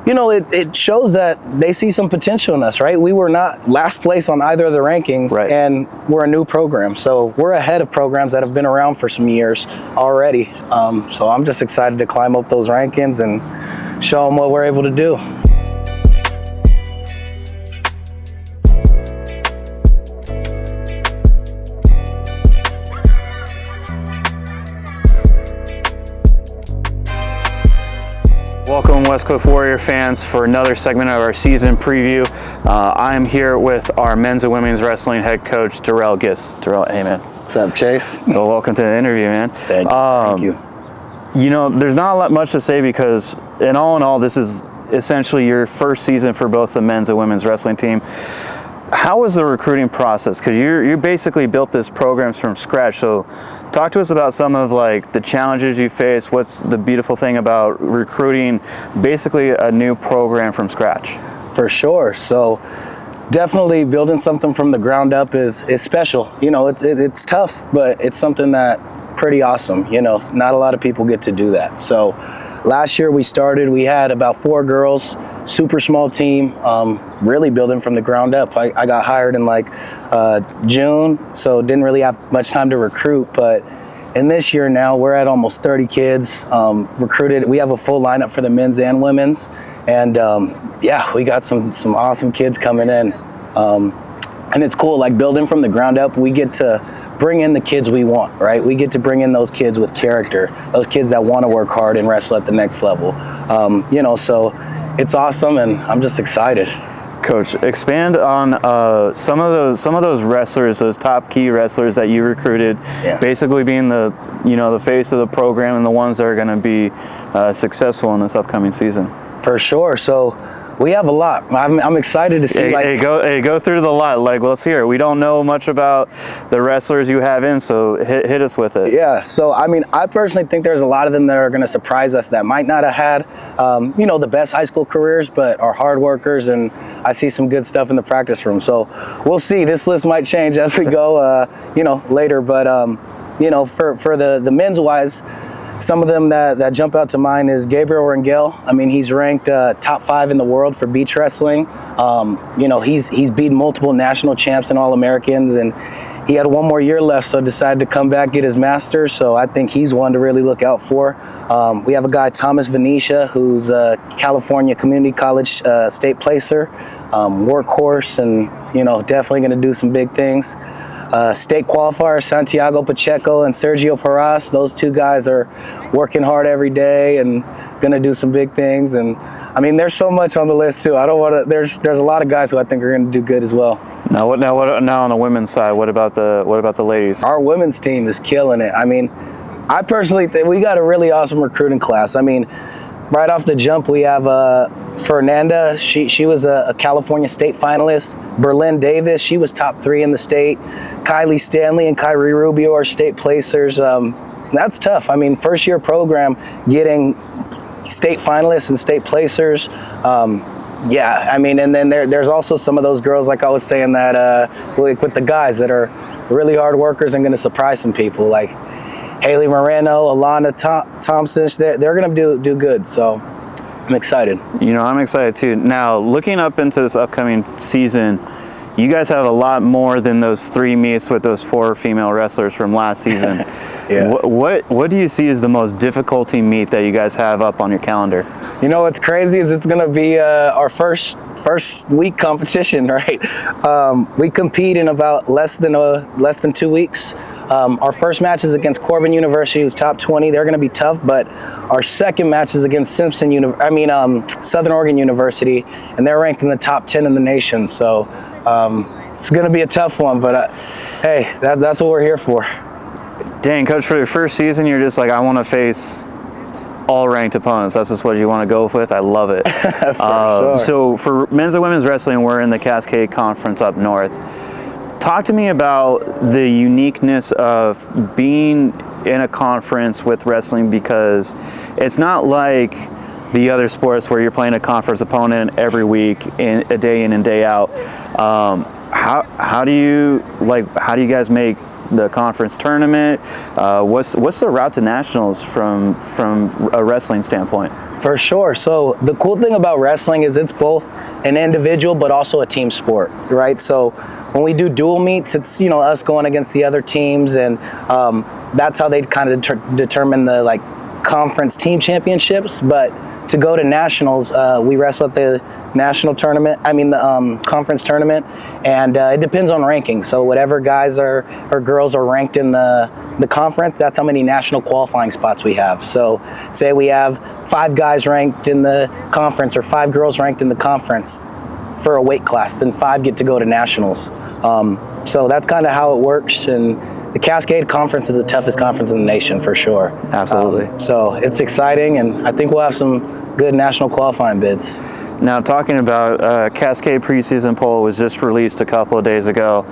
it shows that they see some potential in us, right? We were not last place on either of the rankings, right, and we're a new program. So we're ahead of programs that have been around for some years already. So I'm just excited to climb up those rankings and show them what we're able to do. Welcome, Westcliff Warrior fans, for another segment of our season preview. I am here with our men's and women's wrestling head coach, Darrell Gist. Darrell, hey man. What's up, Chase? Well, welcome to the interview, man. Thank you. You know, there's not much to say because, in all, this is essentially your first season for both the men's and women's wrestling team. How was the recruiting process? Because you basically built this programs from scratch. So talk to us about some of the challenges you face. What's the beautiful thing about recruiting basically a new program from scratch? For sure. So definitely building something from the ground up is special. It's tough, but it's something that pretty awesome. Not a lot of people get to do that. So last year we had about 4 girls, super small team, really building from the ground up. I got hired in June, so didn't really have much time to recruit, but in this year now we're at almost 30 kids recruited. We have a full lineup for the men's and women's, and we got some awesome kids coming in, and it's cool, building from the ground up. We get to bring in the kids we want, right? We get to bring in those kids with character, those kids that want to work hard and wrestle at the next level. So it's awesome, and I'm just excited. Coach, expand on some of those wrestlers, those top key wrestlers that you recruited, basically being the face of the program and the ones that are going to be successful in this upcoming season. For sure. So we have a lot. I'm excited to see. Go through the lot. Let's hear it. We don't know much about the wrestlers you have in, so hit us with it. Yeah. So I personally think there's a lot of them that are going to surprise us that might not have had, the best high school careers, but are hard workers, and I see some good stuff in the practice room. So we'll see. This list might change as we go, later. But for the men's wise, some of them that jump out to mind is Gabriel Rangel. He's ranked top 5 in the world for beach wrestling. He's beaten multiple national champs and All-Americans, and he had 1 more year left, so decided to come back, get his master's. So I think he's one to really look out for. We have a guy, Thomas Venetia, who's a California Community College state placer, workhorse, and definitely going to do some big things. State qualifier, Santiago Pacheco and Sergio Paras. Those 2 guys are working hard every day and gonna do some big things. And there's so much on the list too. I don't want to. There's a lot of guys who I think are gonna do good as well. Now on the women's side? What about the ladies? Our women's team is killing it. I personally think we got a really awesome recruiting class. Right off the jump, we have Fernanda. She was a California state finalist. Berlin Davis, she was top 3 in the state. Kylie Stanley and Kyrie Rubio are state placers. That's tough. First year program, getting state finalists and state placers. And then there's also some of those girls, like I was saying, that with the guys that are really hard workers and going to surprise some people, like Haley Moreno, Alana Thompson. They're going to do good. So I'm excited. I'm excited too. Now, looking up into this upcoming season, you guys have a lot more than those 3 meets with those 4 female wrestlers from last season. Yeah. What do you see as the most difficulty meet that you guys have up on your calendar? What's crazy is it's going to be our first week competition, right? We compete in about less than 2 weeks. Our first match is against Corbin University, who's top 20. They're going to be tough, but our second match is against Southern Oregon University, and they're ranked in the top 10 in the nation. So it's going to be a tough one, but hey, that's what we're here for. Dang, Coach, for your first season, you're just I want to face all ranked opponents. That's just what you want to go with. I love it. Sure. So for men's and women's wrestling, we're in the Cascade Conference up north. Talk to me about the uniqueness of being in a conference with wrestling, because it's not like the other sports where you're playing a conference opponent every week, a day in and day out. How do you guys make the conference tournament. What's the route to nationals from a wrestling standpoint? For sure. So the cool thing about wrestling is it's both an individual but also a team sport, right? So when we do dual meets, it's, you know, us going against the other teams, and that's how they kind of determine the like conference team championships. But to go to nationals, we wrestle at the national tournament, the conference tournament, and it depends on ranking. So whatever guys or girls are ranked in the conference, that's how many national qualifying spots we have. So say we have 5 guys ranked in the conference or 5 girls ranked in the conference for a weight class, then 5 get to go to nationals. So that's kind of how it works, and the Cascade Conference is the toughest conference in the nation for sure. Absolutely. So it's exciting, and I think we'll have some good national qualifying bids. Now, talking about Cascade preseason poll was just released a couple of days ago.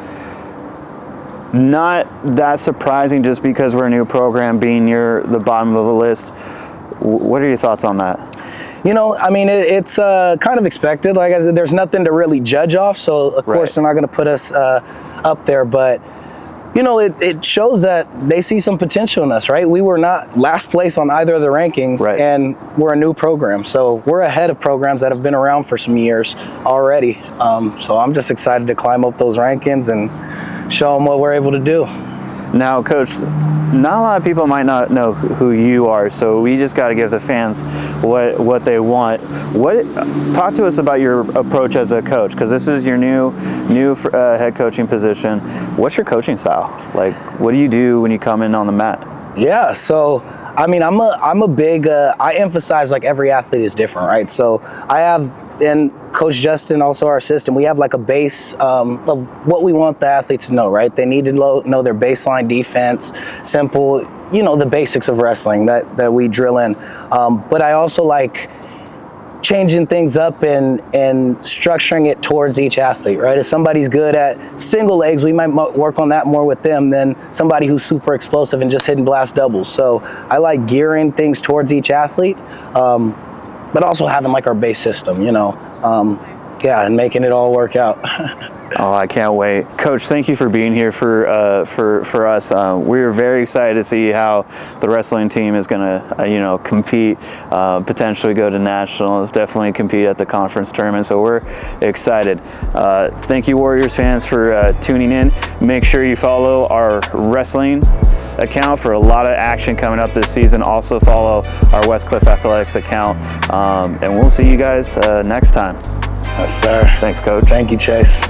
Not that surprising, just because we're a new program, being near the bottom of the list. What are your thoughts on that? You know, I mean, it's kind of expected. Like I said, there's nothing to really judge off, so of course they're not going to put us up there. But you know, it shows that they see some potential in us, right? We were not last place on either of the rankings, and we're a new program. So we're ahead of programs that have been around for some years already. So I'm just excited to climb up those rankings and show them what we're able to do. Now, Coach, not a lot of people might not know who you are, so we just got to give the fans what they want. Talk to us about your approach as a coach, because this is your new head coaching position. What's your coaching style? Like, what do you do when you come in on the mat? Yeah, so I mean, I'm a big. I emphasize like every athlete is different, right? So I have, and Coach Justin, also our assistant, we have like a base of what we want the athletes to know, right? They need to know their baseline defense, simple, you know, the basics of wrestling that we drill in. But I also like changing things up and structuring it towards each athlete, right? If somebody's good at single legs, we might work on that more with them than somebody who's super explosive and just hitting blast doubles. So I like gearing things towards each athlete, but also having like our base system, you know, and making it all work out. Oh, I can't wait. Coach, thank you for being here for us. We're very excited to see how the wrestling team is going to, compete, potentially go to nationals, definitely compete at the conference tournament. So we're excited. Thank you, Warriors fans, for tuning in. Make sure you follow our wrestling account for a lot of action coming up this season. Also follow our Westcliff Athletics account, and we'll see you guys next time. Yes, sir. Thanks, Coach. Thank you, Chase.